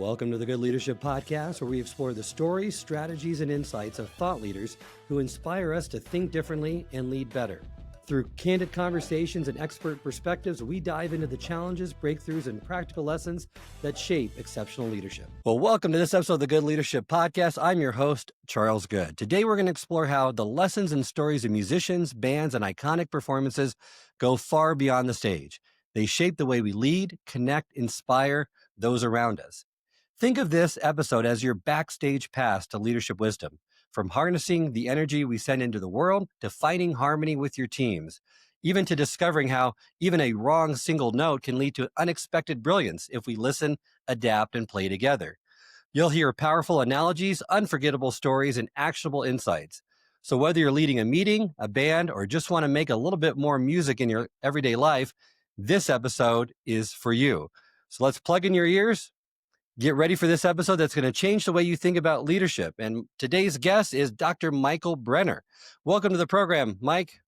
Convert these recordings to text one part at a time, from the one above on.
Welcome to the Good Leadership Podcast, where we explore the stories, strategies, and insights of thought leaders who inspire us to think differently and lead better. Through candid conversations and expert perspectives, we dive into the challenges, breakthroughs, and practical lessons that shape exceptional leadership. Well, welcome to this episode of the Good Leadership Podcast. I'm your host, Charles Good. Today, we're going to explore how the lessons and stories of musicians, bands, and iconic performances go far beyond the stage. They shape the way we lead, connect, inspire those around us. Think of this episode as your backstage pass to leadership wisdom, from harnessing the energy we send into the world to finding harmony with your teams, even to discovering how even a wrong single note can lead to unexpected brilliance if we listen, adapt, and play together. You'll hear powerful analogies, unforgettable stories, and actionable insights. So whether you're leading a meeting, a band, or just want to make a little bit more music in your everyday life, this episode is for you. So let's plug in your ears. Get ready for this episode that's going to change the way you think about leadership. And today's guest is Dr. Michael Brenner. Welcome to the program, Mike.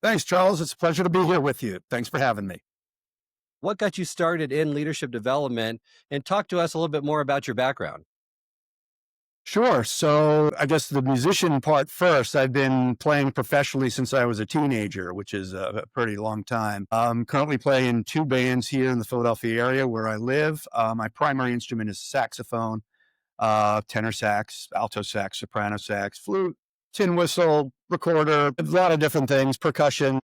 Thanks, Charles. It's a pleasure to be here with you. Thanks for having me. What got you started in leadership development? And talk to us a little bit more about your background. Sure. So I guess the musician part first. I've been playing professionally since I was a teenager, which is a pretty long time. I'm currently playing in two bands here in the Philadelphia area where I live. My primary instrument is saxophone, tenor sax, alto sax, soprano sax, flute, tin whistle, recorder, a lot of different things, percussion.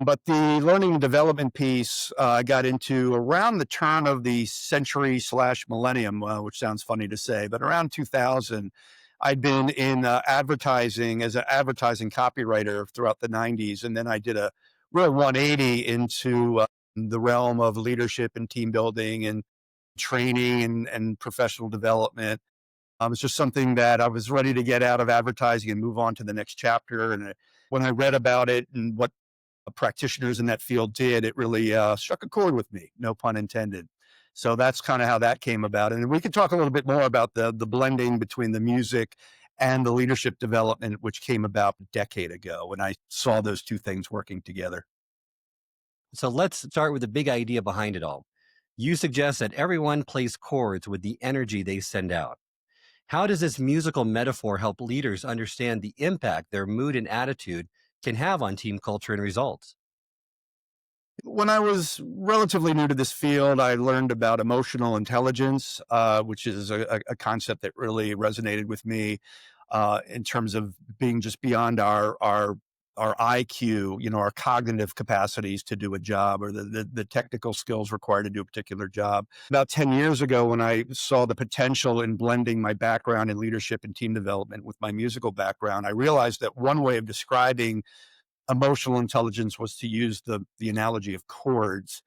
But the learning and development piece I got into around the turn of the century / millennium, which sounds funny to say, but around 2000, I'd been in advertising as an advertising copywriter throughout the 90s. And then I did a real 180 into the realm of leadership and team building and training and professional development. It's just something that I was ready to get out of advertising and move on to the next chapter. And when I read about it and what practitioners in that field did, it really struck a chord with me, no pun intended. So that's kind of how that came about. And we could talk a little bit more about the blending between the music and the leadership development, which came about a decade ago when I saw those two things working together. So let's start with the big idea behind it all. You suggest that everyone plays chords with the energy they send out. How does this musical metaphor help leaders understand the impact their mood and attitude can have on team culture and results? When I was relatively new to this field, I learned about emotional intelligence, which is a concept that really resonated with me in terms of being just beyond our IQ, our cognitive capacities to do a job or the technical skills required to do a particular job. About 10 years ago, when I saw the potential in blending my background in leadership and team development with my musical background, I realized that one way of describing emotional intelligence was to use the analogy of chords.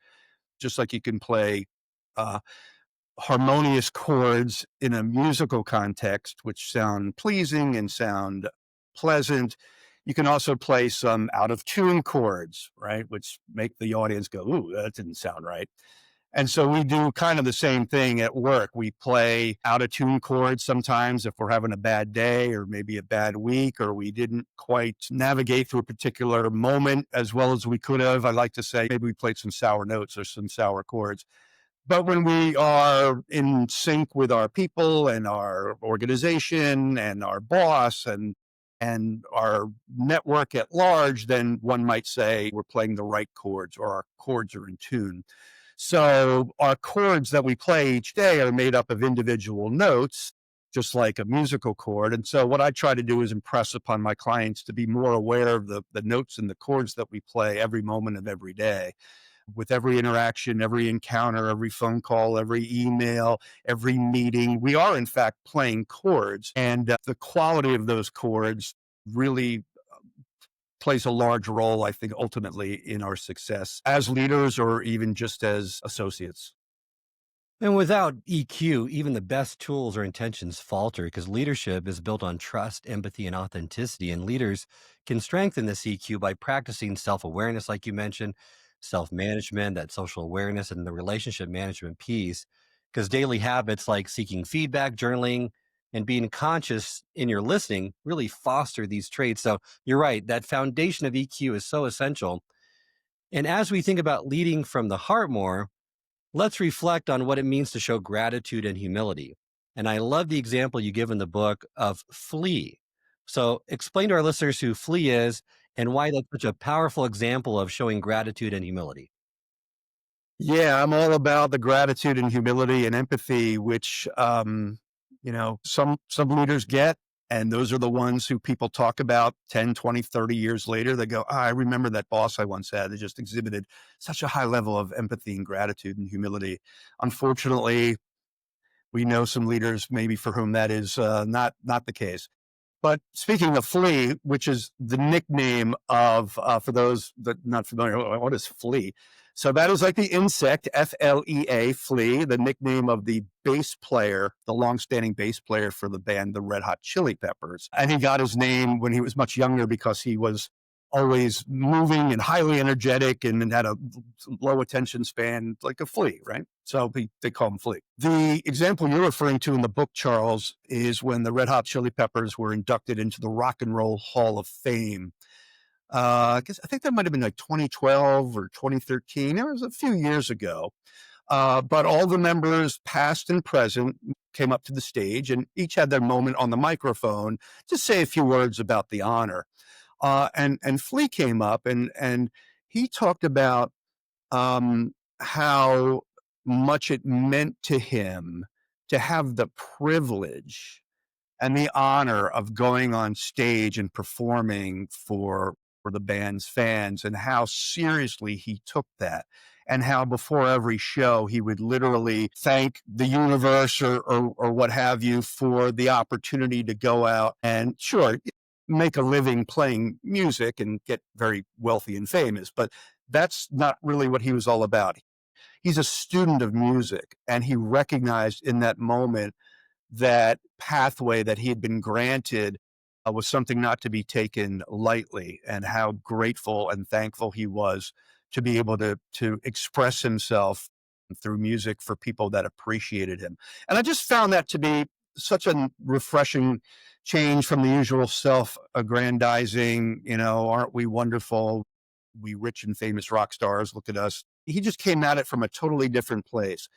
Just like you can play harmonious chords in a musical context, which sound pleasing and sound pleasant, you can also play some out of tune chords, right? Which make the audience go, ooh, that didn't sound right. And so we do kind of the same thing at work. We play out of tune chords sometimes if we're having a bad day or maybe a bad week, or we didn't quite navigate through a particular moment as well as we could have. I like to say maybe we played some sour notes or some sour chords. But when we are in sync with our people and our organization and our boss and our network at large, then one might say we're playing the right chords or our chords are in tune. So our chords that we play each day are made up of individual notes, just like a musical chord. And so what I try to do is impress upon my clients to be more aware of the notes and the chords that we play every moment of every day. With every interaction, every encounter, every phone call, every email, every meeting, we are in fact playing chords. And the quality of those chords really plays a large role, I think, ultimately in our success as leaders or even just as associates. And without EQ, even the best tools or intentions falter because leadership is built on trust, empathy, and authenticity. And leaders can strengthen this EQ by practicing self-awareness, like you mentioned, self-management, that social awareness, and the relationship management piece. Because daily habits like seeking feedback, journaling, and being conscious in your listening really foster these traits. So you're right, that foundation of EQ is so essential. And as we think about leading from the heart more, Let's reflect on what it means to show gratitude and humility. And I love the example you give in the book of Flea. So, explain to our listeners who Flea is and why that's such a powerful example of showing gratitude and humility. Yeah, I'm all about the gratitude and humility and empathy, which some leaders get, and those are the ones who people talk about 10, 20, 30 years later. They go, I remember that boss I once had. They just exhibited such a high level of empathy and gratitude and humility. Unfortunately, we know some leaders maybe for whom that is not the case. But speaking of Flea, which is the nickname of, for those that are not familiar, what is Flea? So that is like the insect, Flea, Flea, the nickname of the bass player, the longstanding bass player for the band, the Red Hot Chili Peppers. And he got his name when he was much younger because he was always moving and highly energetic and had a low attention span, like a flea, right? So they call him Flea. The example you're referring to in the book, Charles, is when the Red Hot Chili Peppers were inducted into the Rock and Roll Hall of Fame. I think that might have been like 2012 or 2013. It was a few years ago. But all the members, past and present, came up to the stage and each had their moment on the microphone to say a few words about the honor. And Flea came up and he talked about how much it meant to him to have the privilege and the honor of going on stage and performing for the band's fans, and how seriously he took that, and how before every show he would literally thank the universe or what have you for the opportunity to go out and, sure, make a living playing music and get very wealthy and famous, but that's not really what he was all about. He's a student of music, and he recognized in that moment that pathway that he had been granted was something not to be taken lightly, and how grateful and thankful he was to be able to express himself through music for people that appreciated him. And I just found that to be such a refreshing change from the usual self-aggrandizing, aren't we wonderful? We rich and famous rock stars, look at us. He just came at it from a totally different place.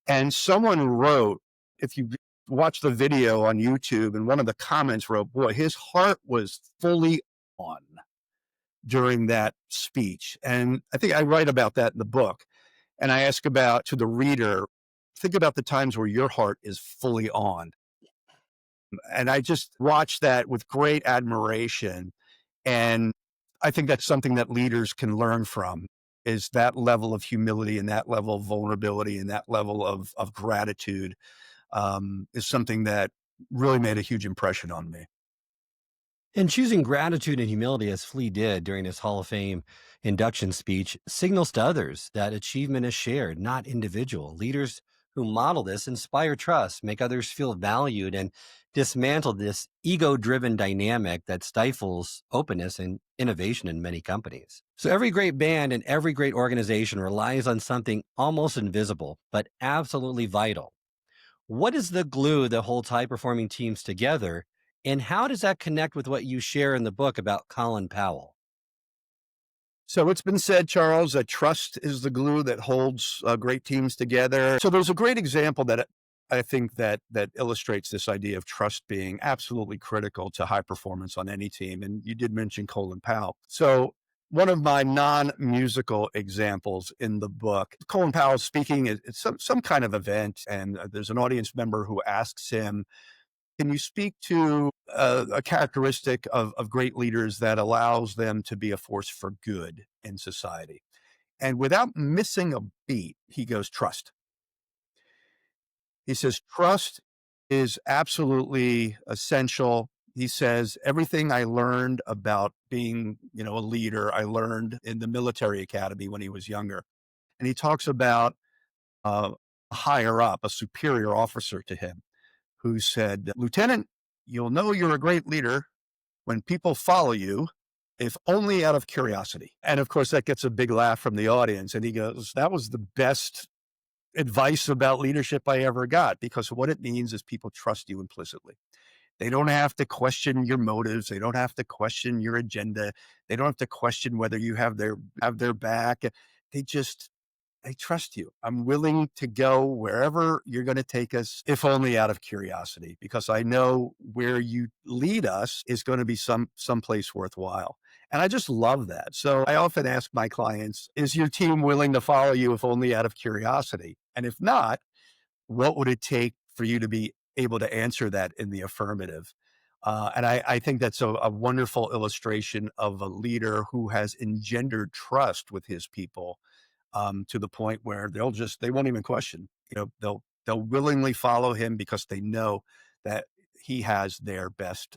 And someone wrote, if you watch the video on YouTube, and one of the comments wrote, boy, his heart was fully on during that speech. And I think I write about that in the book. And I ask about to the reader, think about the times where your heart is fully on. And I just watched that with great admiration. And I think that's something that leaders can learn from, is that level of humility and that level of vulnerability and that level of gratitude, is something that really made a huge impression on me. And choosing gratitude and humility as Flea did during his Hall of Fame induction speech signals to others that achievement is shared, not individual. Leaders who model this inspire trust, make others feel valued, and dismantle this ego driven dynamic that stifles openness and innovation in many companies. So, every great band and every great organization relies on something almost invisible, but absolutely vital. What is the glue that holds high performing teams together? And how does that connect with what you share in the book about Colin Powell? So it's been said, Charles, that trust is the glue that holds great teams together. So there's a great example that I think that illustrates this idea of trust being absolutely critical to high performance on any team. And you did mention Colin Powell. So one of my non-musical examples in the book, Colin Powell speaking at some kind of event, and there's an audience member who asks him, can you speak to a characteristic of great leaders that allows them to be a force for good in society? And without missing a beat, he goes, trust. He says, trust is absolutely essential. He says, everything I learned about being, a leader, I learned in the military academy when he was younger. And he talks about a higher up, a superior officer to him, who said, Lieutenant, you'll know you're a great leader when people follow you, if only out of curiosity. And of course, that gets a big laugh from the audience. And he goes, that was the best advice about leadership I ever got, because what it means is people trust you implicitly. They don't have to question your motives. They don't have to question your agenda. They don't have to question whether you have their back. They just I trust you. I'm willing to go wherever you're going to take us, if only out of curiosity, because I know where you lead us is going to be someplace worthwhile. And I just love that. So I often ask my clients, is your team willing to follow you if only out of curiosity? And if not, what would it take for you to be able to answer that in the affirmative? And I think that's a wonderful illustration of a leader who has engendered trust with his people, to the point where they won't even question. They'll willingly follow him because they know that he has their best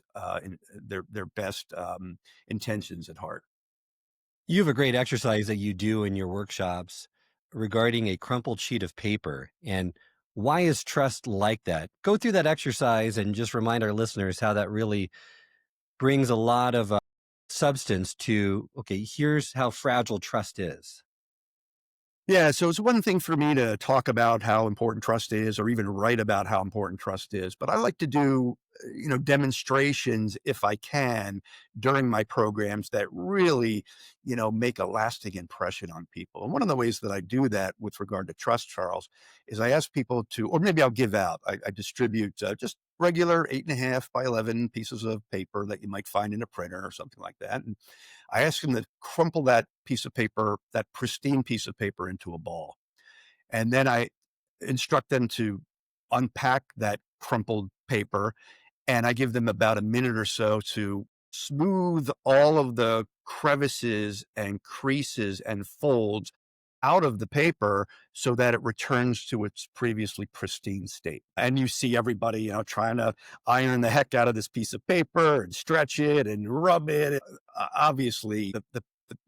intentions at heart. You have a great exercise that you do in your workshops regarding a crumpled sheet of paper. And why is trust like that? Go through that exercise and just remind our listeners how that really brings a lot of substance to, okay, here's how fragile trust is. Yeah, so it's one thing for me to talk about how important trust is, or even write about how important trust is, but I like to do, demonstrations if I can during my programs that really, make a lasting impression on people. And one of the ways that I do that with regard to trust, Charles, is I ask people to, or maybe I'll give out, I distribute just regular 8.5 by 11 pieces of paper that you might find in a printer or something like that. And I ask them to crumple that piece of paper, that pristine piece of paper, into a ball. And then I instruct them to unpack that crumpled paper, and I give them about a minute or so to smooth all of the crevices and creases and folds out of the paper so that it returns to its previously pristine state. And you see everybody, trying to iron the heck out of this piece of paper and stretch it and rub it. Obviously,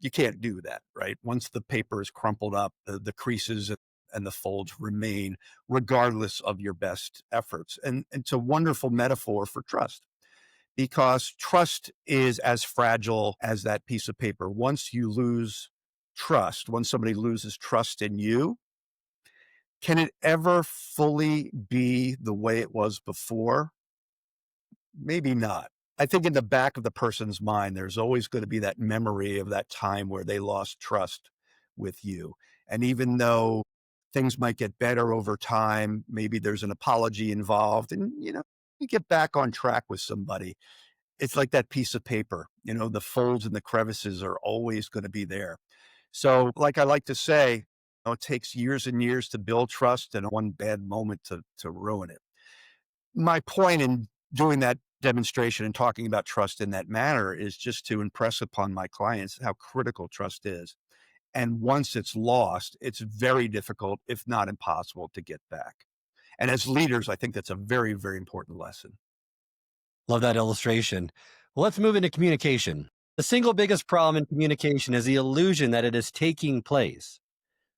you can't do that, right? Once the paper is crumpled up, the creases and the folds remain regardless of your best efforts. And it's a wonderful metaphor for trust, because trust is as fragile as that piece of paper. Once you lose trust, once somebody loses trust in you, can it ever fully be the way it was before? Maybe not. I think in the back of the person's mind, there's always going to be that memory of that time where they lost trust with you. And even though things might get better over time, maybe there's an apology involved, and you get back on track with somebody. It's like that piece of paper, the folds and the crevices are always going to be there. So, like I like to say, it takes years and years to build trust, and one bad moment to ruin it. My point in doing that demonstration and talking about trust in that manner is just to impress upon my clients how critical trust is. And once it's lost, it's very difficult, if not impossible, to get back. And as leaders, I think that's a very, very important lesson. Love that illustration. Well, let's move into communication. The single biggest problem in communication is the illusion that it is taking place.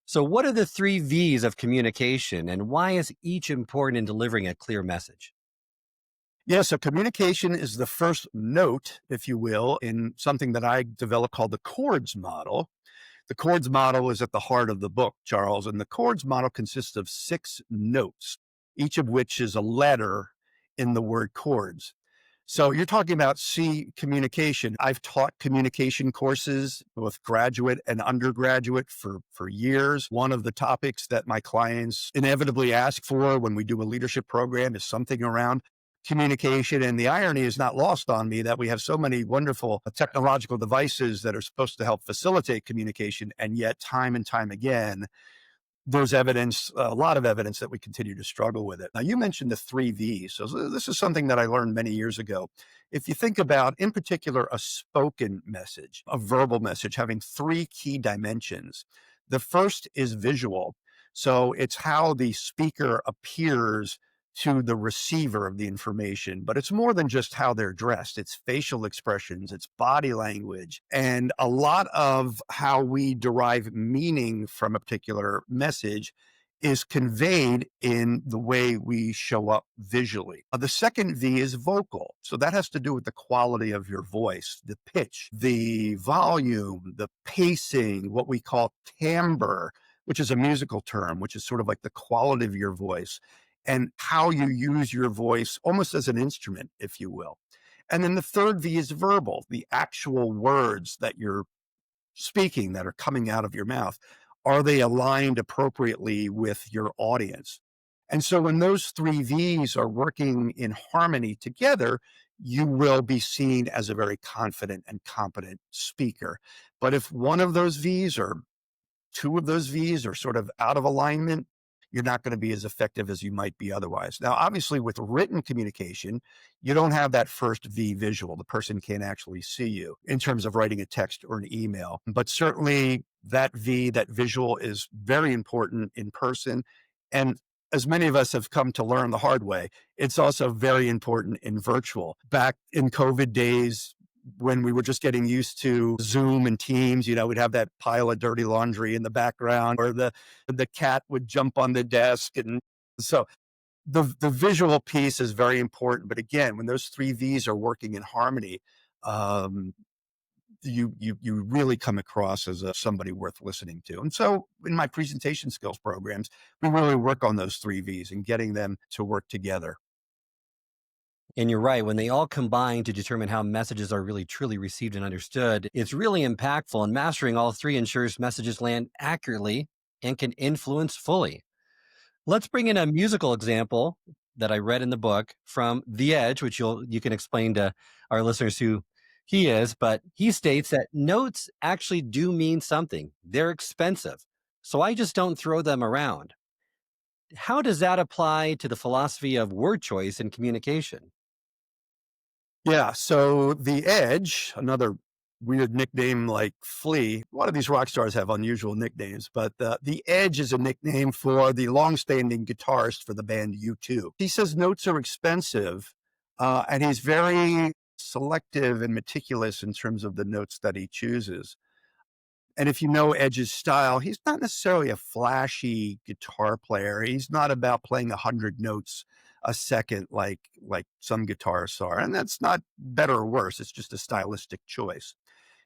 So, what are the three V's of communication, and why is each important in delivering a clear message? Yeah, so communication is the first note, if you will, in something that I developed called the Chords model. The Chords model is at the heart of the book, Charles, and the Chords model consists of 6 notes, each of which is a letter in the word chords. So you're talking about C, communication. I've taught communication courses, both graduate and undergraduate, for years. One of the topics that my clients inevitably ask for when we do a leadership program is something around communication. And the irony is not lost on me that we have so many wonderful technological devices that are supposed to help facilitate communication. And yet, time and time again, there's evidence, a lot of evidence, that we continue to struggle with it. Now, you mentioned the 3 V's. So this is something that I learned many years ago. If you think about, in particular, a spoken message, a verbal message, having 3 key dimensions. The first is visual. So it's how the speaker appears to the receiver of the information, but it's more than just how they're dressed. It's facial expressions, it's body language, and a lot of how we derive meaning from a particular message is conveyed in the way we show up visually. The second V is vocal. So that has to do with the quality of your voice, the pitch, the volume, the pacing, what we call timbre, which is a musical term, which is sort of like the quality of your voice and how you use your voice almost as an instrument, if you will. And then the third V is verbal, the actual words that you're speaking that are coming out of your mouth. Are they aligned appropriately with your audience? And so when those three V's are working in harmony together, you will be seen as a very confident and competent speaker. But if one of those V's or two of those V's are sort of out of alignment, you're not going to be as effective as you might be otherwise. Now, obviously, with written communication, you don't have that first V visual. The person can't actually see you in terms of writing a text or an email. But certainly, that V, that visual is very important in person. And as many of us have come to learn the hard way, it's also very important in virtual. Back in COVID days, when we were just getting used to Zoom and Teams, we'd have that pile of dirty laundry in the background, or the cat would jump on the desk. And so the visual piece is very important. But again, when those three V's are working in harmony, um, you really come across as somebody worth listening to. And so in my presentation skills programs, we really work on those three V's and getting them to work together. And you're right, when they all combine to determine how messages are really truly received and understood, it's really impactful. And mastering all three ensures messages land accurately and can influence fully. Let's bring in a musical example that I read in the book from The Edge, which you can explain to our listeners who he is. But he states that notes actually do mean something. They're expensive. So I just don't throw them around. How does that apply to the philosophy of word choice in communication? Yeah. So The Edge, another weird nickname like Flea. A lot of these rock stars have unusual nicknames, but The Edge is a nickname for the longstanding guitarist for the band U2. He says notes are expensive, and he's very selective and meticulous in terms of the notes that he chooses. And if you know Edge's style, he's not necessarily a flashy guitar player. He's not about playing 100 notes a second like some guitarists are. And that's not better or worse. It's just a stylistic choice.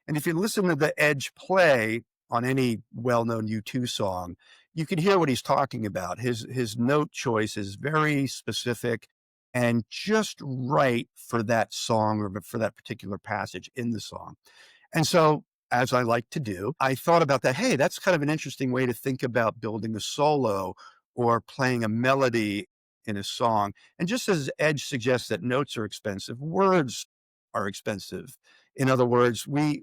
And if you listen to the Edge play on any well-known U2 song, you can hear what he's talking about. His note choice is very specific and just right for that song or for that particular passage in the song. And so, as I like to do, I thought about that. Hey, that's kind of an interesting way to think about building a solo or playing a melody in a song. And just as Edge suggests that notes are expensive, words are expensive. In other words, we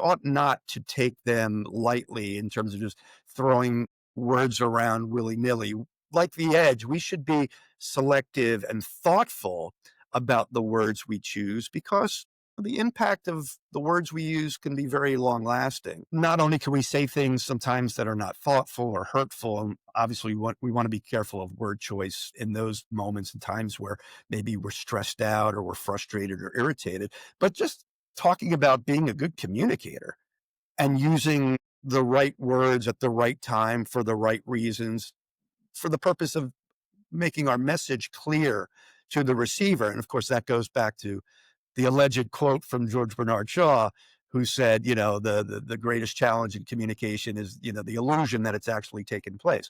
ought not to take them lightly in terms of just throwing words around willy-nilly. Like The Edge, we should be selective and thoughtful about the words we choose, because the impact of the words we use can be very long lasting. Not only can we say things sometimes that are not thoughtful or hurtful, and obviously we want to be careful of word choice in those moments and times where maybe we're stressed out or we're frustrated or irritated, but just talking about being a good communicator and using the right words at the right time for the right reasons, for the purpose of making our message clear to the receiver. And of course, that goes back to the alleged quote from George Bernard Shaw, who said, the greatest challenge in communication is, the illusion that it's actually taken place.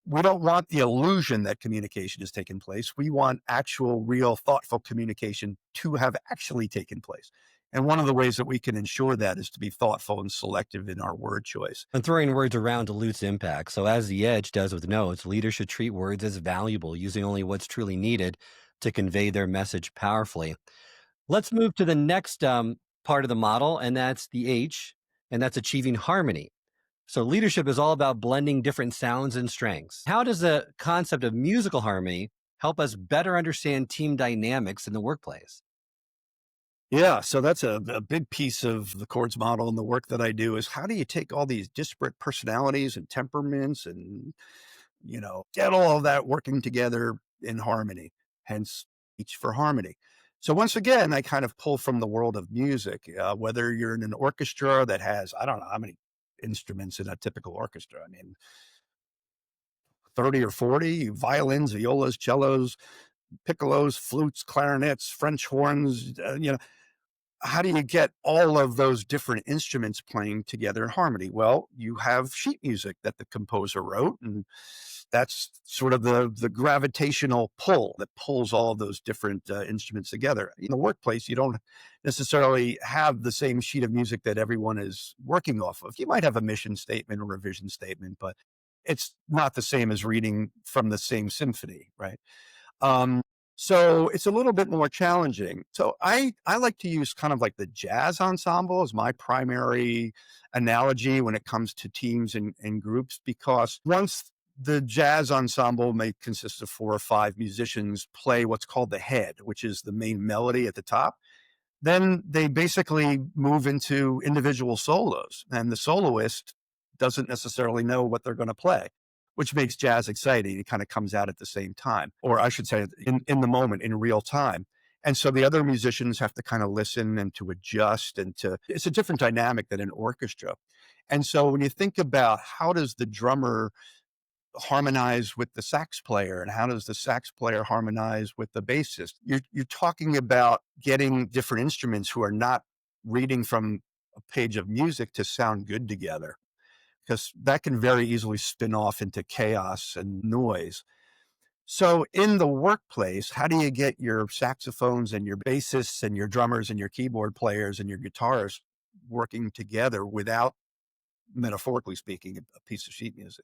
We don't want the illusion that communication has taken place. We want actual, real, thoughtful communication to have actually taken place. And one of the ways that we can ensure that is to be thoughtful and selective in our word choice. And throwing words around dilutes impact. So, as The Edge does with notes, leaders should treat words as valuable, using only what's truly needed to convey their message powerfully. Let's move to the next part of the model, and that's the H, and that's achieving harmony. So, leadership is all about blending different sounds and strengths. How does the concept of musical harmony help us better understand team dynamics in the workplace? Yeah, so that's a big piece of the Chords model and the work that I do is how do you take all these disparate personalities and temperaments and, get all of that working together in harmony, hence each for harmony. So once again, I kind of pull from the world of music, whether you're in an orchestra that has, I don't know how many instruments in a typical orchestra. I mean, 30 or 40 violins, violas, cellos, piccolos, flutes, clarinets, French horns, how do you get all of those different instruments playing together in harmony? Well, you have sheet music that the composer wrote, and That's sort of the gravitational pull that pulls all of those different instruments together. In the workplace, you don't necessarily have the same sheet of music that everyone is working off of. You might have a mission statement or a vision statement, but it's not the same as reading from the same symphony, right? Um, so it's a little bit more challenging. So I like to use kind of like the jazz ensemble as my primary analogy when it comes to teams and groups, because once the jazz ensemble may consist of 4 or 5 musicians play what's called the head, which is the main melody at the top, then they basically move into individual solos, and the soloist doesn't necessarily know what they're going to play, which makes jazz exciting. It kind of comes out at the same time, or I should say in the moment, in real time. And so the other musicians have to kind of listen and to adjust, and it's a different dynamic than an orchestra. And so when you think about how does the drummer harmonize with the sax player, and how does the sax player harmonize with the bassist, you're talking about getting different instruments who are not reading from a page of music to sound good together, because that can very easily spin off into chaos and noise. So in the workplace, how do you get your saxophones and your bassists and your drummers and your keyboard players and your guitarists working together without, metaphorically speaking, a piece of sheet music?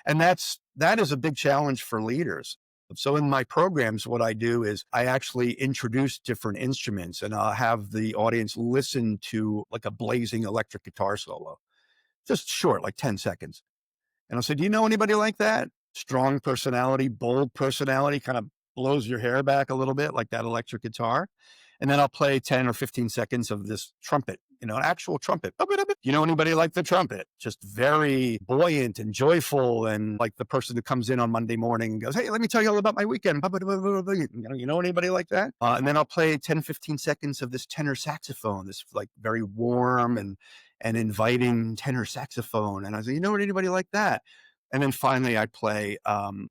And that is a big challenge for leaders. So in my programs, what I do is I actually introduce different instruments, and I'll have the audience listen to like a blazing electric guitar solo, just short, like 10 seconds. And I'll say, do you know anybody like that? Strong personality, bold personality, kind of blows your hair back a little bit, like that electric guitar. And then I'll play 10 or 15 seconds of this trumpet, an actual trumpet. Do you know anybody like the trumpet? Just very buoyant and joyful, and like the person who comes in on Monday morning and goes, hey, let me tell you all about my weekend. You know anybody like that? And then I'll play 10, 15 seconds of this tenor saxophone, this like very warm and inviting tenor saxophone. And I say, you know anybody like that? And then finally I play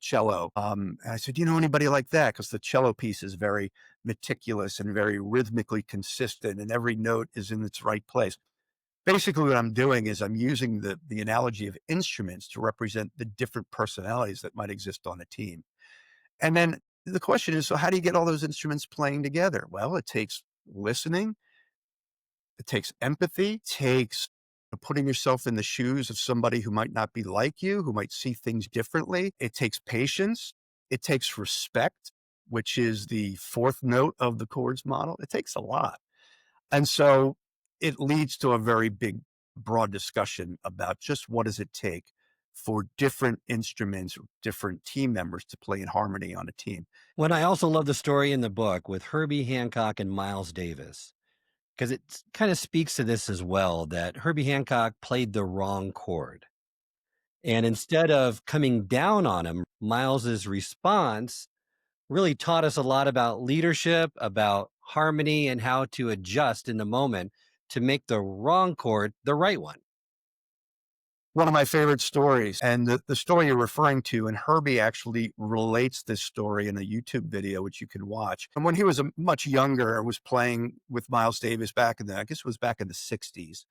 cello. And I said, do you know anybody like that? Because the cello piece is very meticulous and very rhythmically consistent, and every note is in its right place. Basically what I'm doing is I'm using the analogy of instruments to represent the different personalities that might exist on a team. And then the question is, so how do you get all those instruments playing together? Well, it takes listening. It takes empathy, takes putting yourself in the shoes of somebody who might not be like you, who might see things differently. It takes patience. It takes respect, which is the 4th note of the chords model. It takes a lot. And so it leads to a very big, broad discussion about just what does it take for different instruments, different team members to play in harmony on a team. When I also love the story in the book with Herbie Hancock and Miles Davis, because it kind of speaks to this as well, that Herbie Hancock played the wrong chord. And instead of coming down on him, Miles's response really taught us a lot about leadership, about harmony, and how to adjust in the moment to make the wrong chord the right one. One of my favorite stories, and the story you're referring to, and Herbie actually relates this story in a YouTube video, which you can watch. And when he was much younger, was playing with Miles Davis back in I guess it was back in the 60s.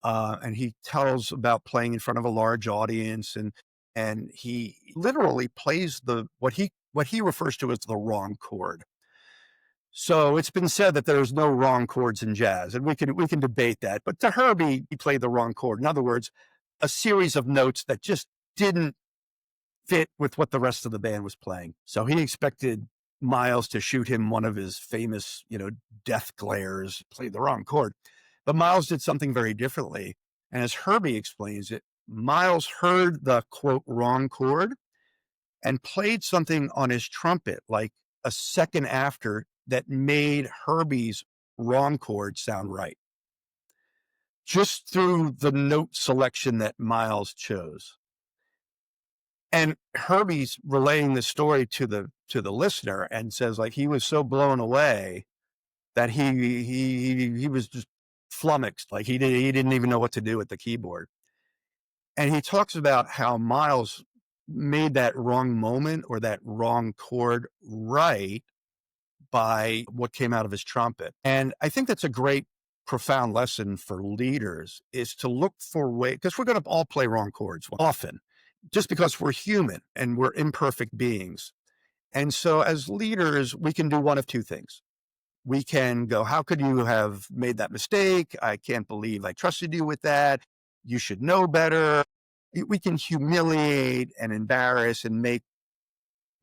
And he tells about playing in front of a large audience, and he literally plays what he refers to as the wrong chord. So it's been said that there's no wrong chords in jazz, and we can debate that. But to Herbie, he played the wrong chord. In other words, a series of notes that just didn't fit with what the rest of the band was playing. So he expected Miles to shoot him one of his famous, death glares, played the wrong chord. But Miles did something very differently. And as Herbie explains it, Miles heard the quote wrong chord and played something on his trumpet like a second after that made Herbie's wrong chord sound right, just through the note selection that Miles chose. And Herbie's relaying the story to the listener and says, like, he was so blown away that he was just flummoxed, like he didn't even know what to do with the keyboard. And he talks about how Miles made that wrong moment or that wrong chord right by what came out of his trumpet. And I think that's a great, profound lesson for leaders, is to look for ways, because we're going to all play wrong chords often. just because we're human and we're imperfect beings. And so as leaders, we can do one of two things. We can go, how could you have made that mistake? I can't believe I trusted you with that. You should know better. We can humiliate and embarrass and make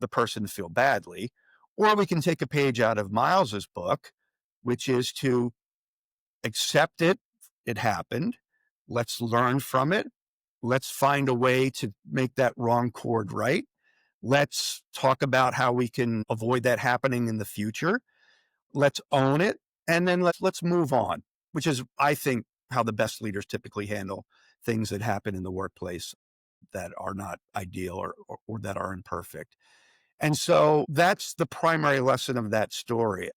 the person feel badly. Or we can take a page out of Miles's book, which is to accept it. It happened. Let's learn from it. Let's find a way to make that wrong chord right. Let's talk about how we can avoid that happening in the future. Let's own it, and then let's move on, which is, I think, how the best leaders typically handle things that happen in the workplace that are not ideal or that are imperfect. And so that's the primary lesson of that story.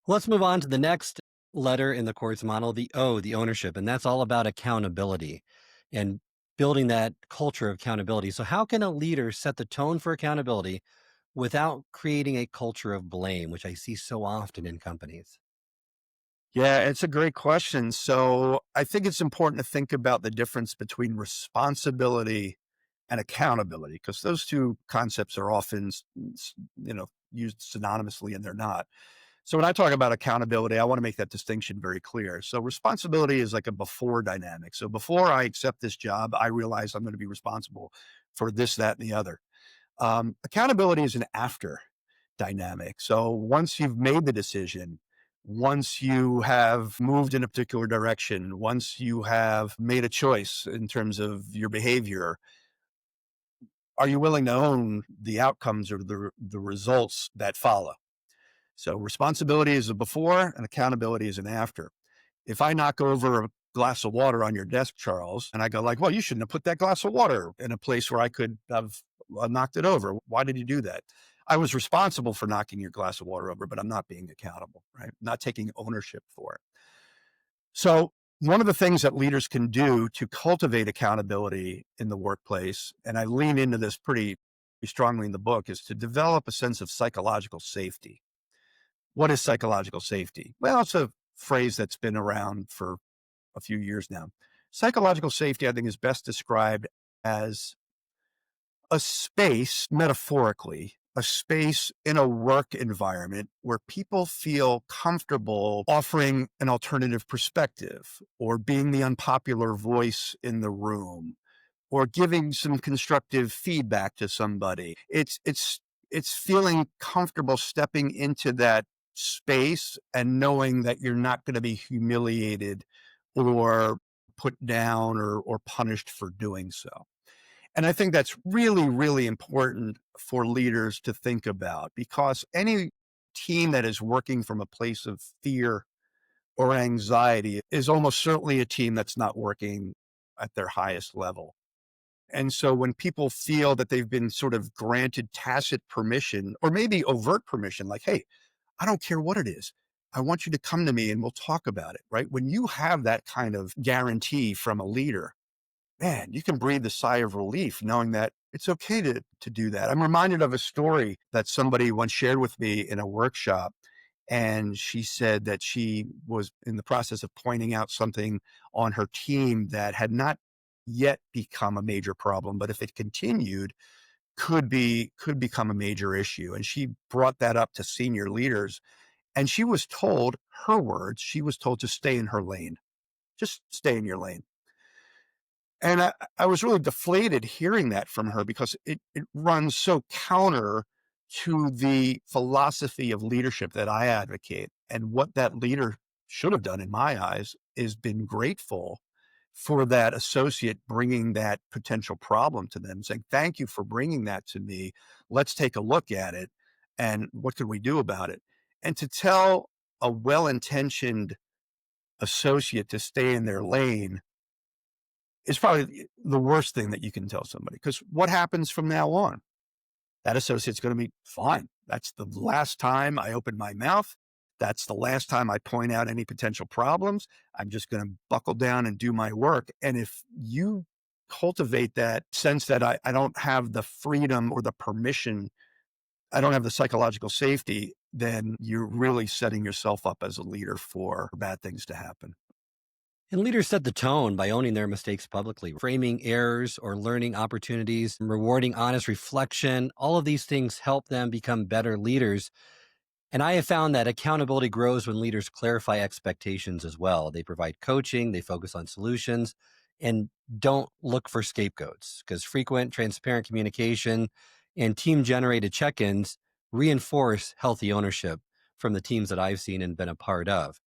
Let's move on to the next letter in the Chord's model, the O, the ownership. And that's all about accountability and building that culture of accountability. So, how can a leader set the tone for accountability without creating a culture of blame, which I see so often in companies? Yeah, it's a great question. So I think it's important to think about the difference between responsibility and accountability, because those two concepts are often, used synonymously, and they're not. So when I talk about accountability, I want to make that distinction very clear. So responsibility is like a before dynamic. So before I accept this job, I realize I'm going to be responsible for this, that, and the other. Accountability is an after dynamic. So once you've made the decision, once you have moved in a particular direction, once you have made a choice in terms of your behavior, are you willing to own the outcomes or the results that follow? So responsibility is a before and accountability is an after. If I knock over a glass of water on your desk, Charles, and I go like, well, you shouldn't have put that glass of water in a place where I could have knocked it over. Why did you do that? I was responsible for knocking your glass of water over, but I'm not being accountable, right? Not taking ownership for it. So one of the things that leaders can do to cultivate accountability in the workplace, and I lean into this pretty strongly in the book, is to develop a sense of psychological safety. What is psychological safety? Well, it's a phrase that's been around for a few years now. Psychological safety, I think, is best described as a space, metaphorically, a space in a work environment where people feel comfortable offering an alternative perspective or being the unpopular voice in the room or giving some constructive feedback to somebody. It's feeling comfortable stepping into that space and knowing that you're not going to be humiliated or put down or punished for doing so. And I think that's really, really important for leaders to think about, because any team that is working from a place of fear or anxiety is almost certainly a team that's not working at their highest level. And so when people feel that they've been sort of granted tacit permission or maybe overt permission, like, hey, I don't care what it is. I want you to come to me and we'll talk about it, right? When you have that kind of guarantee from a leader, man, you can breathe a sigh of relief knowing that it's okay to do that. I'm reminded of a story that somebody once shared with me in a workshop. And she said that she was in the process of pointing out something on her team that had not yet become a major problem, but if it continued, could become a major issue. And she brought that up to senior leaders. And she was told, her words, she was told to stay in her lane. Just stay in your lane. And I was really deflated hearing that from her, because it runs so counter to the philosophy of leadership that I advocate. And what that leader should have done, in my eyes, is been grateful for that associate bringing that potential problem to them, saying, thank you for bringing that to me. Let's take a look at it. And what can we do about it? And to tell a well-intentioned associate to stay in their lane is probably the worst thing that you can tell somebody, because what happens from now on? That associate's going to be fine. That's the last time I open my mouth. That's the last time I point out any potential problems. I'm just going to buckle down and do my work. And if you cultivate that sense that I don't have the freedom or the permission, I don't have the psychological safety, then you're really setting yourself up as a leader for bad things to happen. And leaders set the tone by owning their mistakes publicly, framing errors or learning opportunities, rewarding honest reflection. All of these things help them become better leaders. And I have found that accountability grows when leaders clarify expectations as well. They provide coaching, they focus on solutions, and don't look for scapegoats, because frequent, transparent communication and team generated check ins reinforce healthy ownership from the teams that I've seen and been a part of.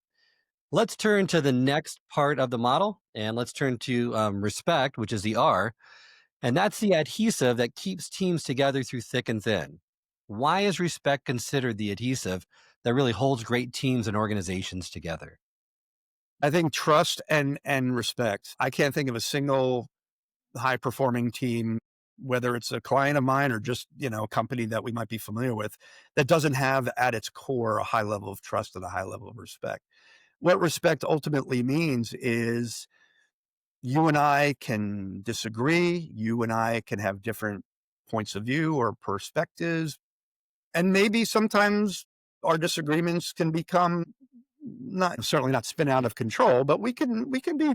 Let's turn to the next part of the model, and let's turn to respect, which is the R. And that's the adhesive that keeps teams together through thick and thin. Why is respect considered the adhesive that really holds great teams and organizations together? I think trust and respect. I can't think of a single high performing team, whether it's a client of mine or just, a company that we might be familiar with, that doesn't have at its core a high level of trust and a high level of respect. What respect ultimately means is you and I can disagree. You and I can have different points of view or perspectives. And maybe sometimes our disagreements can become not certainly not spin out of control, but we can be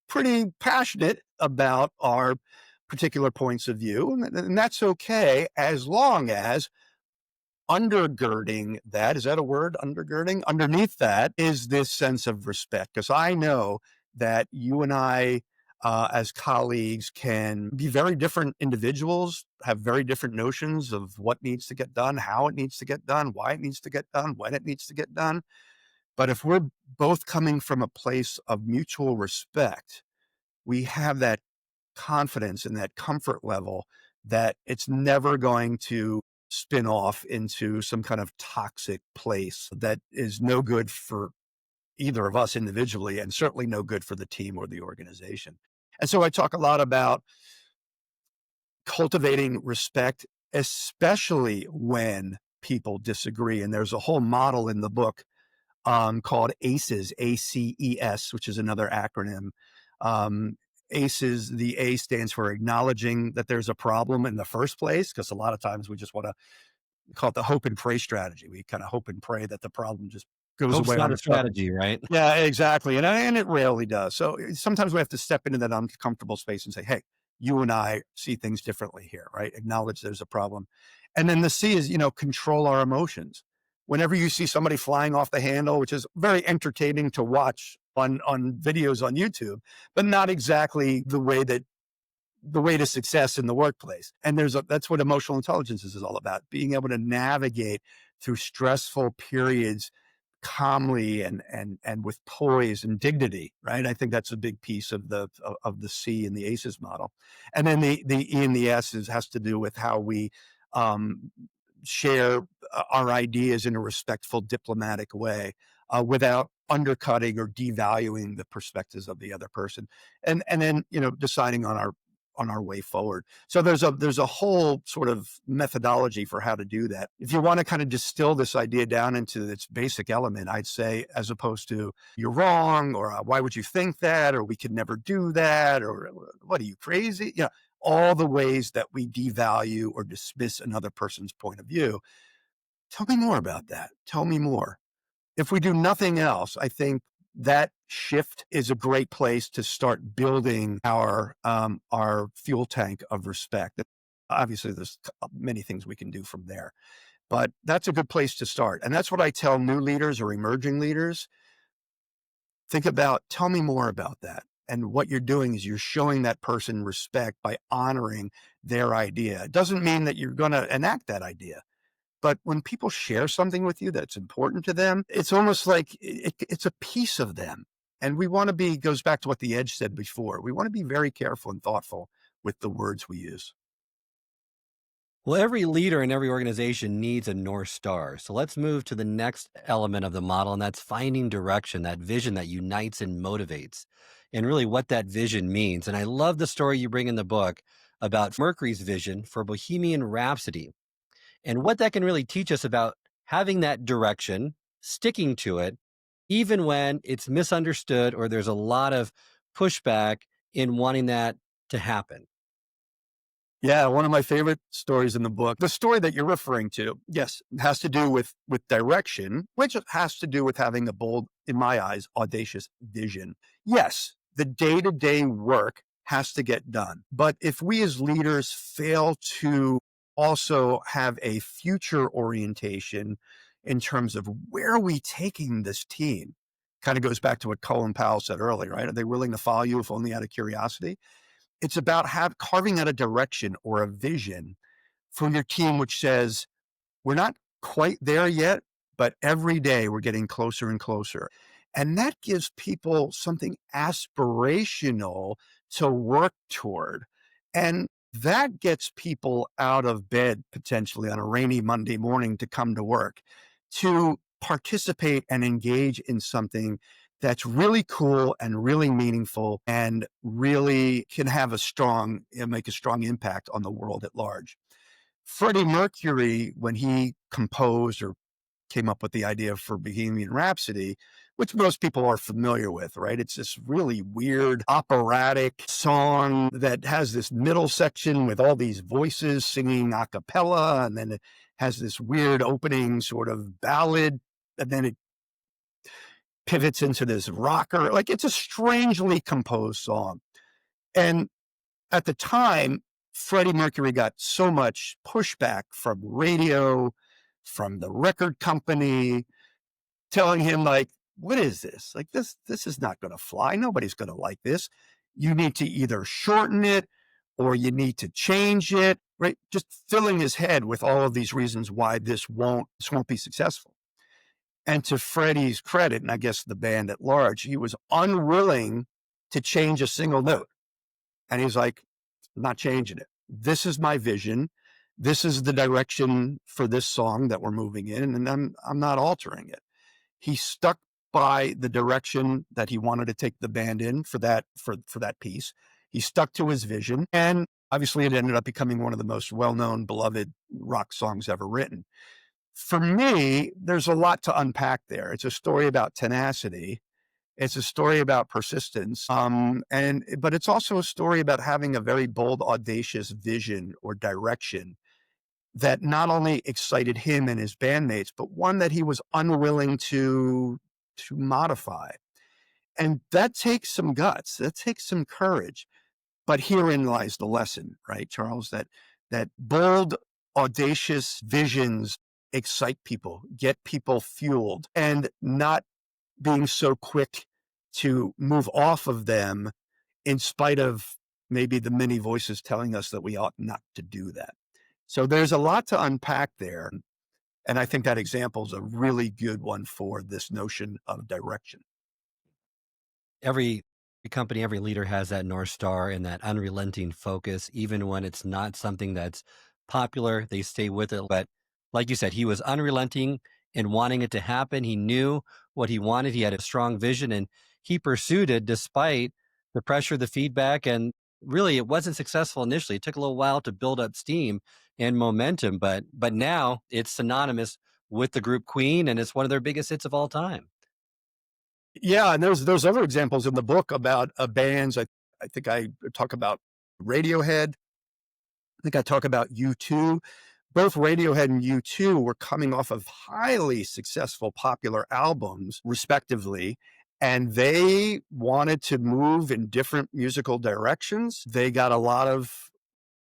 pretty passionate about our particular points of view. And that's okay as long as undergirding that, is that a word? Undergirding? Underneath that is this sense of respect. Because I know that you and I, as colleagues, can be very different individuals, have very different notions of what needs to get done, how it needs to get done, why it needs to get done, when it needs to get done. But if we're both coming from a place of mutual respect, we have that confidence and that comfort level that it's never going to spin off into some kind of toxic place that is no good for either of us individually and certainly no good for the team or the organization. And so I talk a lot about cultivating respect, especially when people disagree. And there's a whole model in the book called ACEs, ACES, which is another acronym. Um, ACEs, the A stands for acknowledging that there's a problem in the first place, because a lot of times we just want to call it the hope and pray strategy. We kind of hope and pray that the problem just goes Hope's away on not a its own. strategy, right? Yeah, exactly. And it rarely does. So sometimes we have to step into that uncomfortable space and say, hey, you and I see things differently here, right? Acknowledge there's a problem. And then the C is, control our emotions. Whenever you see somebody flying off the handle, which is very entertaining to watch on videos on YouTube, but not exactly the way to success in the workplace. And that's what emotional intelligence is all about, being able to navigate through stressful periods calmly and with poise and dignity, right? I think that's a big piece of the C in the ACEs model. And then the E and the S has to do with how we um, share our ideas in a respectful, diplomatic way without undercutting or devaluing the perspectives of the other person, and then deciding on our way forward. So there's a whole sort of methodology for how to do that. If you want to kind of distill this idea down into its basic element, I'd say, as opposed to you're wrong, or why would you think that, or we could never do that, or what are you crazy? All the ways that we devalue or dismiss another person's point of view. Tell me more about that. Tell me more. If we do nothing else, I think that shift is a great place to start building our fuel tank of respect. Obviously, there's many things we can do from there, but that's a good place to start. And that's what I tell new leaders or emerging leaders. Tell me more about that. And what you're doing is you're showing that person respect by honoring their idea. It doesn't mean that you're going to enact that idea. But when people share something with you that's important to them, it's almost like it's a piece of them. And we want to goes back to what the Edge said before. We want to be very careful and thoughtful with the words we use. Well, every leader in every organization needs a North Star. So let's move to the next element of the model, and that's finding direction, that vision that unites and motivates, and really what that vision means. And I love the story you bring in the book about Mercury's vision for Bohemian Rhapsody and what that can really teach us about having that direction, sticking to it, even when it's misunderstood or there's a lot of pushback in wanting that to happen. Yeah, one of my favorite stories in the book, the story that you're referring to, yes, has to do with direction, which has to do with having a bold, in my eyes, audacious vision. Yes, the day-to-day work has to get done. But if we as leaders fail to also have a future orientation in terms of where are we taking this team, kind of goes back to what Colin Powell said earlier, right? Are they willing to follow you if only out of curiosity? It's about carving out a direction or a vision for your team, which says, we're not quite there yet, but every day we're getting closer and closer. And that gives people something aspirational to work toward. And that gets people out of bed potentially on a rainy Monday morning to come to work, to participate and engage in something that's really cool and really meaningful and really can have make a strong impact on the world at large. Freddie Mercury, when he composed or came up with the idea for Bohemian Rhapsody, which most people are familiar with, right? It's this really weird operatic song that has this middle section with all these voices singing a cappella, and then it has this weird opening sort of ballad, and then it pivots into this rocker. Like, it's a strangely composed song. And at the time, Freddie Mercury got so much pushback from radio, from the record company, telling him, like, what is this? Like, this is not going to fly. Nobody's going to like this. You need to either shorten it or you need to change it, right? Just filling his head with all of these reasons why this won't be successful. And to Freddie's credit, and I guess the band at large, he was unwilling to change a single note. And he's like, I'm not changing it. This is my vision. This is the direction for this song that we're moving in, and I'm not altering it. He stuck by the direction that he wanted to take the band in for that piece. He stuck to his vision, and obviously it ended up becoming one of the most well-known, beloved rock songs ever written. For me, there's a lot to unpack there. It's a story about tenacity. It's a story about persistence. But it's also a story about having a very bold, audacious vision or direction that not only excited him and his bandmates, but one that he was unwilling to modify. And that takes some guts. That takes some courage. But herein lies the lesson, right, Charles? That bold, audacious visions excite people, get people fueled, and not being so quick to move off of them in spite of maybe the many voices telling us that we ought not to do that. So there's a lot to unpack there. And I think that example is a really good one for this notion of direction. Every company, every leader has that North Star and that unrelenting focus, even when it's not something that's popular, they stay with it. But like you said, he was unrelenting in wanting it to happen. He knew what he wanted. He had a strong vision and he pursued it despite the pressure, the feedback, and really it wasn't successful initially. It took a little while to build up steam and momentum, but now it's synonymous with the group Queen and it's one of their biggest hits of all time. Yeah, and there's other examples in the book about bands. I think I talk about Radiohead. I think I talk about U2. Both Radiohead and U2 were coming off of highly successful, popular albums, respectively, and they wanted to move in different musical directions. They got a lot of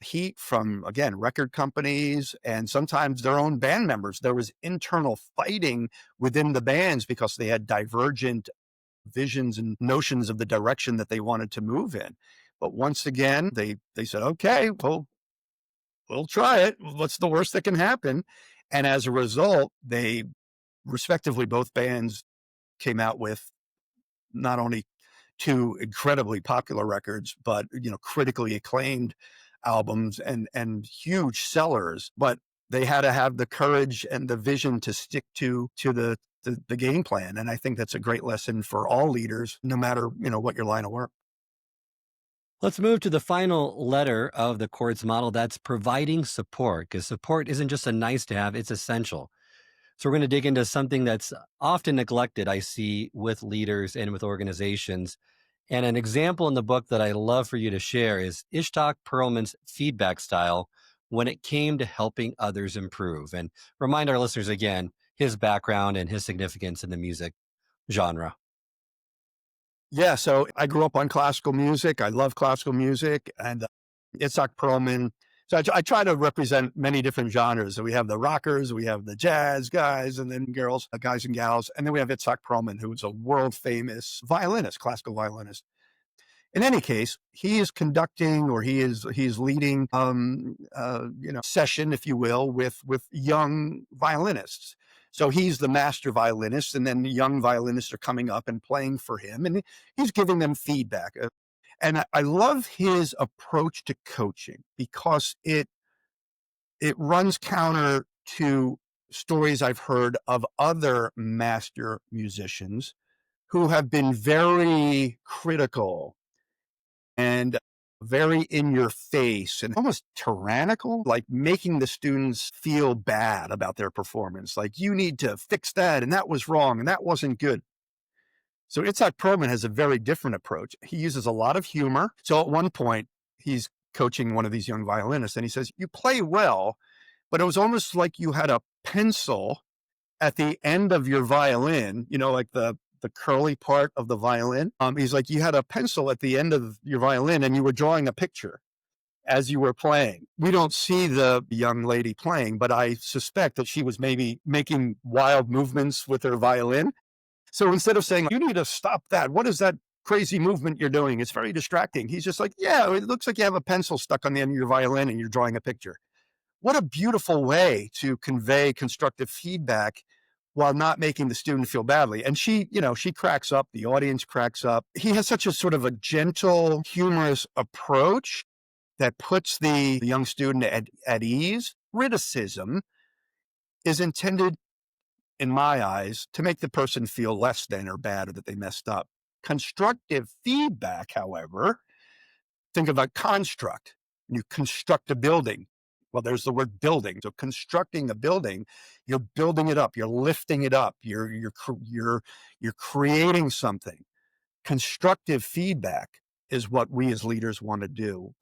heat from, again, record companies and sometimes their own band members. There was internal fighting within the bands because they had divergent visions and notions of the direction that they wanted to move in. But once again, they said, okay, well, we'll try it. What's the worst that can happen? And as a result, they respectively, both bands came out with not only two incredibly popular records, but, critically acclaimed albums and huge sellers. But they had to have the courage and the vision to stick to the game plan. And I think that's a great lesson for all leaders, no matter, what your line of work. Let's move to the final letter of the Chord's model. That's providing support, because support isn't just a nice to have, it's essential. So we're going to dig into something that's often neglected, I see, with leaders and with organizations, And an example in the book that I love for you to share is Ishtok Perlman's feedback style when it came to helping others improve. And remind our listeners again his background and his significance in the music genre. Yeah, so I grew up on classical music. I love classical music, and Itzhak Perlman. So I try to represent many different genres. So we have the rockers, we have the jazz guys, and then girls, guys and gals, and then we have Itzhak Perlman, who is a world famous violinist, classical violinist. In any case, he is conducting, or he's leading session, if you will, with young violinists. So he's the master violinist, and then the young violinists are coming up and playing for him, and he's giving them feedback. And I love his approach to coaching because it runs counter to stories I've heard of other master musicians who have been very critical and very in your face and almost tyrannical, like making the students feel bad about their performance. Like, you need to fix that, and that was wrong, and that wasn't good. So Itzhak Perlman has a very different approach. He uses a lot of humor. So at one point, he's coaching one of these young violinists, and he says, "You play well, but it was almost like you had a pencil at the end of your violin, like the curly part of the violin." He's like, "You had a pencil at the end of your violin and you were drawing a picture as you were playing." We don't see the young lady playing, but I suspect that she was maybe making wild movements with her violin. So instead of saying, "You need to stop that. What is that crazy movement you're doing? It's very distracting," he's just like, "Yeah, it looks like you have a pencil stuck on the end of your violin and you're drawing a picture." What a beautiful way to convey constructive feedback while not making the student feel badly. And she cracks up, the audience cracks up. He has such a sort of a gentle, humorous approach that puts the young student at ease. Criticism is intended, in my eyes, to make the person feel less than or bad or that they messed up. Constructive feedback, however, think of a construct. You construct a building. Well, there's the word building. So constructing a building, you're building it up, you're lifting it up, you're creating something. Constructive feedback is what we as leaders want to do.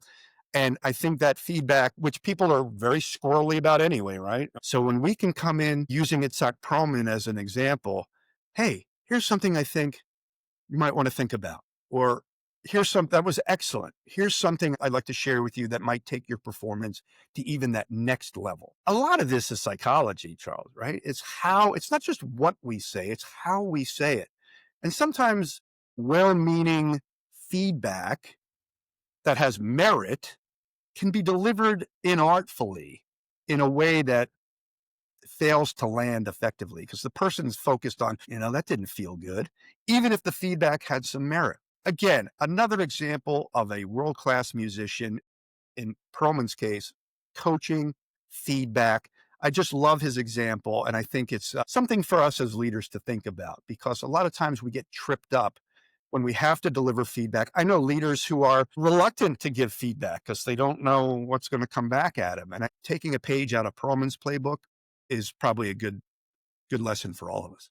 And I think that feedback, which people are very squirrely about anyway, right? So when we can come in using Itzhak Perlman as an example, hey, here's something I think you might want to think about. Or that was excellent. Here's something I'd like to share with you that might take your performance to even that next level. A lot of this is psychology, Charles, right? It's not just what we say, it's how we say it. And sometimes well-meaning feedback that has merit can be delivered inartfully in a way that fails to land effectively because the person's focused on, that didn't feel good, even if the feedback had some merit. Again, another example of a world-class musician, in Perlman's case, coaching, feedback. I just love his example. And I think it's something for us as leaders to think about because a lot of times we get tripped up when we have to deliver feedback. I know leaders who are reluctant to give feedback because they don't know what's going to come back at them. And taking a page out of Perlman's playbook is probably a good lesson for all of us.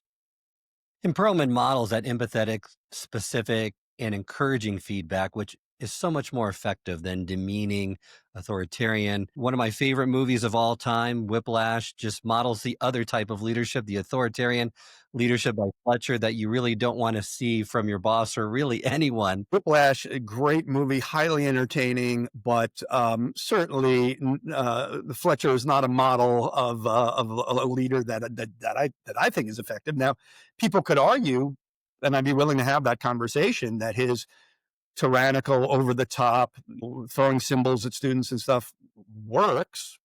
And Perlman models that empathetic, specific, and encouraging feedback, which is so much more effective than demeaning, authoritarian. One of my favorite movies of all time, Whiplash, just models the other type of leadership, the authoritarian leadership by Fletcher that you really don't want to see from your boss or really anyone. Whiplash, a great movie, highly entertaining, but certainly Fletcher is not a model of a leader that I think is effective. Now, people could argue, and I'd be willing to have that conversation, that his tyrannical, over the top, throwing symbols at students and stuff works.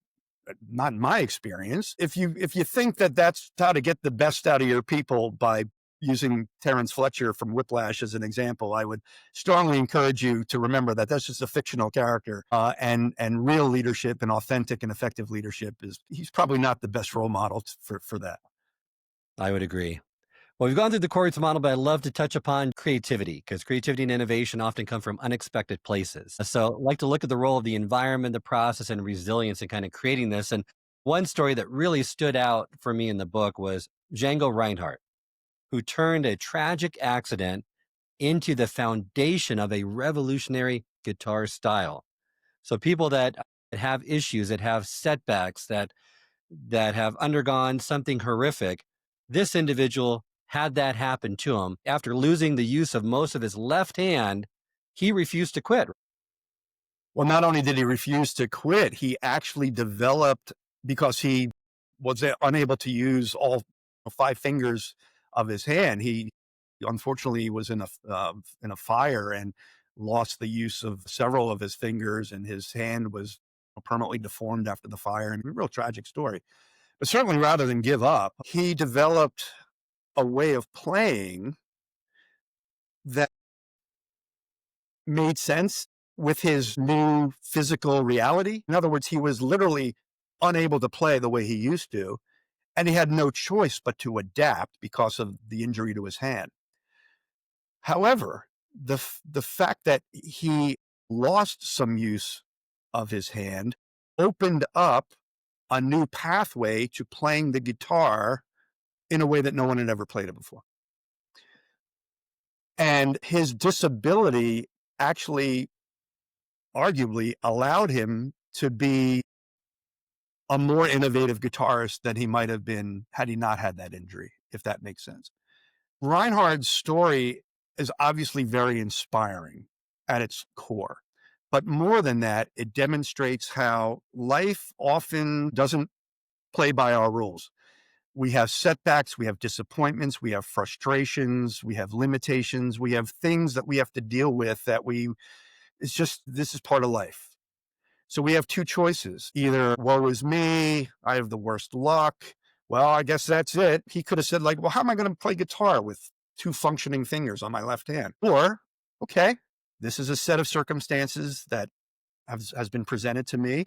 Not in my experience. If you think that that's how to get the best out of your people by using Terence Fletcher from Whiplash as an example, I would strongly encourage you to remember that that's just a fictional character, and real leadership and authentic and effective leadership he's probably not the best role model for that. I would agree. Well, we've gone through the Chord's model, but I'd love to touch upon creativity because creativity and innovation often come from unexpected places. So I'd like to look at the role of the environment, the process, and resilience in kind of creating this. And one story that really stood out for me in the book was Django Reinhardt, who turned a tragic accident into the foundation of a revolutionary guitar style. So people that have issues, that have setbacks, that have undergone something horrific, this individual had that happen to him. After losing the use of most of his left hand, he refused to quit. Well, not only did he refuse to quit, he actually developed, because he was unable to use all 5 fingers of his hand. He unfortunately was in a fire and lost the use of several of his fingers, and his hand was permanently deformed after the fire. And a real tragic story. But certainly, rather than give up, he developed a way of playing that made sense with his new physical reality. In other words, he was literally unable to play the way he used to, and he had no choice but to adapt because of the injury to his hand. However, the fact that he lost some use of his hand opened up a new pathway to playing the guitar in a way that no one had ever played it before. And his disability actually arguably allowed him to be a more innovative guitarist than he might have been had he not had that injury, if that makes sense. Reinhardt's story is obviously very inspiring at its core. But more than that, it demonstrates how life often doesn't play by our rules. We have setbacks, we have disappointments, we have frustrations, we have limitations, we have things that we have to deal with this is part of life. So we have two choices. Either, woe is me, I have the worst luck. Well, I guess that's it. He could have said, like, well, how am I going to play guitar with 2 functioning fingers on my left hand? Or, okay, this is a set of circumstances that has been presented to me.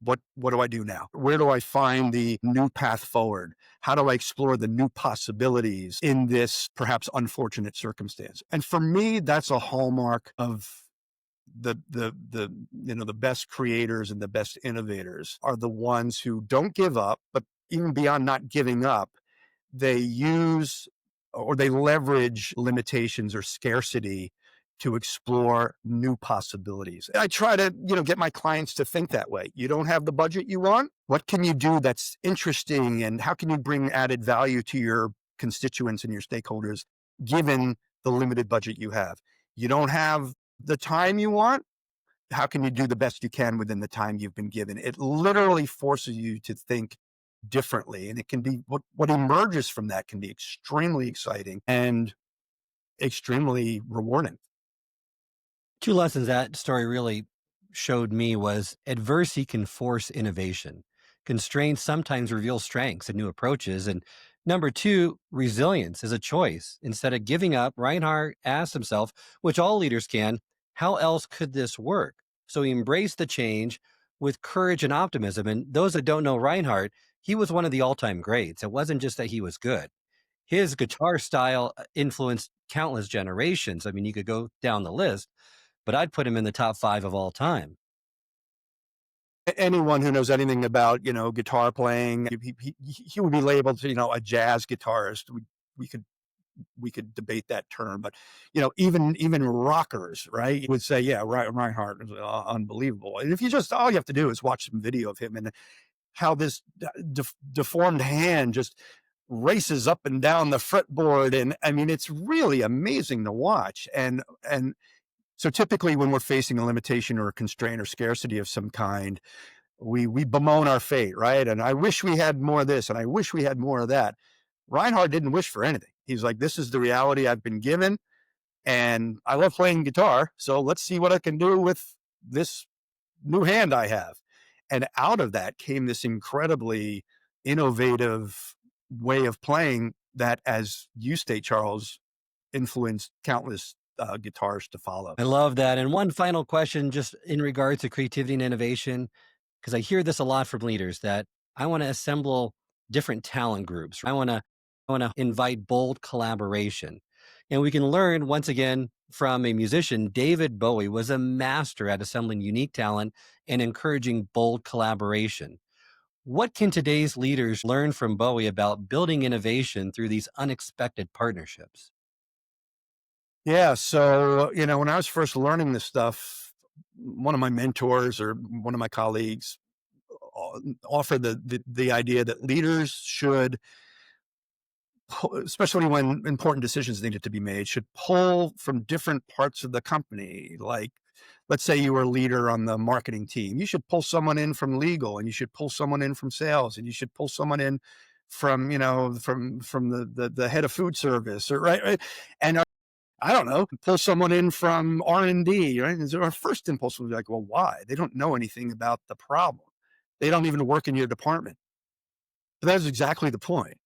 What do I do now? Where do I find the new path forward? How do I explore the new possibilities in this perhaps unfortunate circumstance? And for me, that's a hallmark of the best creators and the best innovators are the ones who don't give up, but even beyond not giving up, they use or they leverage limitations or scarcity to explore new possibilities. I try to, get my clients to think that way. You don't have the budget you want? What can you do that's interesting, and how can you bring added value to your constituents and your stakeholders given the limited budget you have? You don't have the time you want? How can you do the best you can within the time you've been given? It literally forces you to think differently. And it can be what emerges from that can be extremely exciting and extremely rewarding. 2 lessons that story really showed me was adversity can force innovation. Constraints sometimes reveal strengths and new approaches. And number 2, resilience is a choice. Instead of giving up, Reinhardt asked himself, which all leaders can, how else could this work? So he embraced the change with courage and optimism. And those that don't know Reinhardt, he was one of the all-time greats. It wasn't just that he was good. His guitar style influenced countless generations. I mean, you could go down the list, but I'd put him in the top 5 of all time. Anyone who knows anything about, guitar playing, he would be labeled, a jazz guitarist. We could debate that term, but even rockers, right, would say, yeah, Reinhardt is unbelievable. And if all you have to do is watch some video of him and how this deformed hand just races up and down the fretboard, and I mean, it's really amazing to watch. And so typically when we're facing a limitation or a constraint or scarcity of some kind, we bemoan our fate, right? And I wish we had more of this, and I wish we had more of that. Reinhardt didn't wish for anything. He's like, this is the reality I've been given, and I love playing guitar, so let's see what I can do with this new hand I have. And out of that came this incredibly innovative way of playing that, as you state, Charles, influenced countless guitarists to follow. I love that. And one final question, just in regards to creativity and innovation, because I hear this a lot from leaders, that I want to assemble different talent groups. I want to invite bold collaboration. And we can learn once again from a musician. David Bowie was a master at assembling unique talent and encouraging bold collaboration. What can today's leaders learn from Bowie about building innovation through these unexpected partnerships? Yeah. So, when I was first learning this stuff, one of my mentors or one of my colleagues offered the idea that leaders should, especially when important decisions needed to be made, should pull from different parts of the company. Like, let's say you were a leader on the marketing team, you should pull someone in from legal, and you should pull someone in from sales, and you should pull someone in from the head of food service, or right, and I don't know, pull someone in from R&D, right? Is our first impulse would be like, well, why? They don't know anything about the problem. They don't even work in your department. But that's exactly the point,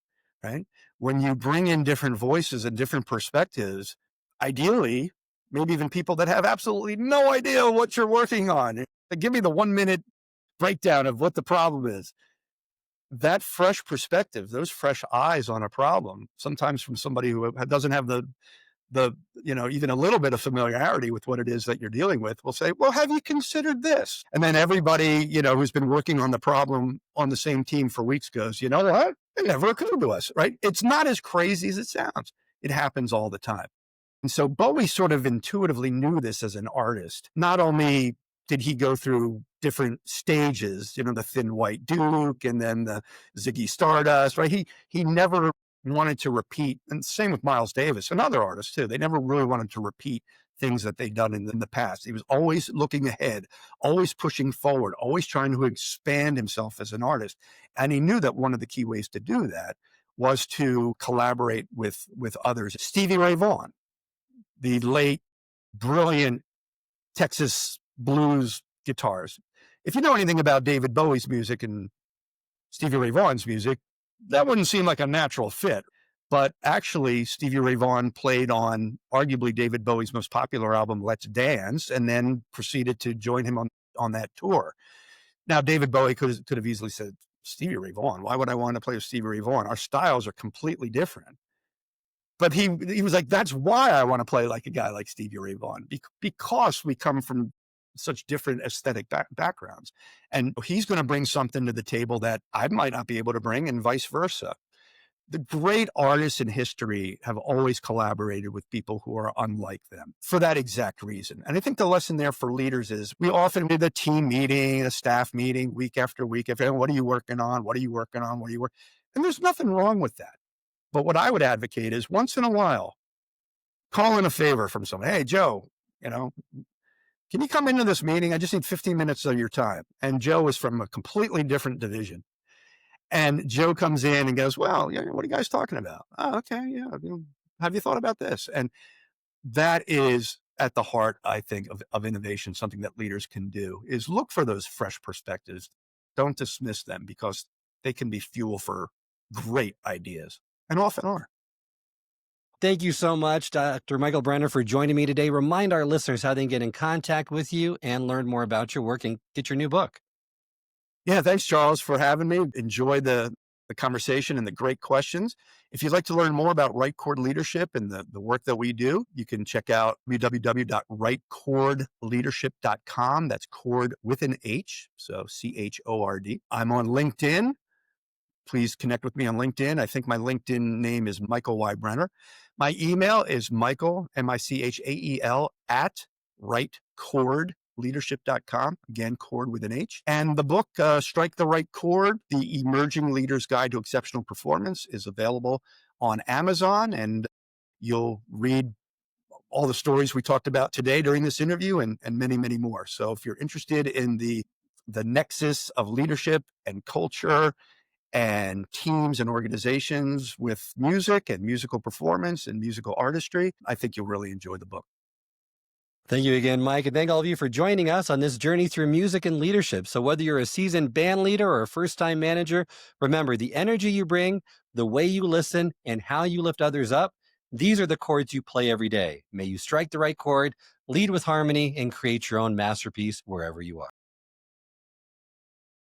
right? When you bring in different voices and different perspectives, ideally, maybe even people that have absolutely no idea what you're working on, give me the 1 minute breakdown of what the problem is. That fresh perspective, those fresh eyes on a problem, sometimes from somebody who doesn't have the even a little bit of familiarity with what it is that you're dealing with, will say, well, have you considered this? And then everybody, who's been working on the problem on the same team for weeks goes, you know what? It never occurred to us, right? It's not as crazy as it sounds. It happens all the time. And so Bowie sort of intuitively knew this as an artist. Not only did he go through different stages, the Thin White Duke and then the Ziggy Stardust, right? He never wanted to repeat, and same with Miles Davis and other artists too. They never really wanted to repeat things that they'd done in the past. He was always looking ahead, always pushing forward, always trying to expand himself as an artist. And he knew that one of the key ways to do that was to collaborate with others. Stevie Ray Vaughan, the late, brilliant Texas blues guitarist. If you know anything about David Bowie's music and Stevie Ray Vaughan's music, that wouldn't seem like a natural fit. But actually, Stevie Ray Vaughan played on arguably David Bowie's most popular album, Let's Dance, and then proceeded to join him on that tour. Now, David Bowie could have easily said, Stevie Ray Vaughan, why would I want to play with Stevie Ray Vaughan? Our styles are completely different. But he was like, that's why I want to play like a guy like Stevie Ray Vaughan, because we come from such different aesthetic backgrounds. And he's going to bring something to the table that I might not be able to bring, and vice versa. The great artists in history have always collaborated with people who are unlike them for that exact reason. And I think the lesson there for leaders is we often do the team meeting, a staff meeting week after week. What are you working on? What are you working on? What are you working? And there's nothing wrong with that. But what I would advocate is once in a while, call in a favor from someone. Hey, Joe, can you come into this meeting? I just need 15 minutes of your time. And Joe is from a completely different division. And Joe comes in and goes, well, what are you guys talking about? Oh, okay. Yeah. Have you thought about this? And that is at the heart, I think, of innovation. Something that leaders can do is look for those fresh perspectives. Don't dismiss them, because they can be fuel for great ideas, and often are. Thank you so much, Dr. Michael Brenner, for joining me today. Remind our listeners how they can get in contact with you and learn more about your work and get your new book. Yeah, thanks, Charles, for having me. Enjoy the conversation and the great questions. If you'd like to learn more about Right Chord Leadership and the work that we do, you can check out www.rightchordleadership.com. That's Chord with an H, so CHORD. I'm on LinkedIn. Please connect with me on LinkedIn. I think my LinkedIn name is Michael Y. Brenner. My email is Michael, Michael, at rightchordleadership.com. Again, Chord with an H. And the book, Strike the Right Chord, The Emerging Leader's Guide to Exceptional Performance, is available on Amazon. And you'll read all the stories we talked about today during this interview, and many, many more. So if you're interested in the nexus of leadership and culture and teams and organizations with music and musical performance and musical artistry, I think you'll really enjoy the book. Thank you again, Mike, and thank all of you for joining us on this journey through music and leadership. So whether you're a seasoned band leader or a first-time manager, remember the energy you bring, the way you listen, and how you lift others up. These are the chords you play every day. May you strike the right chord, lead with harmony, and create your own masterpiece wherever you are.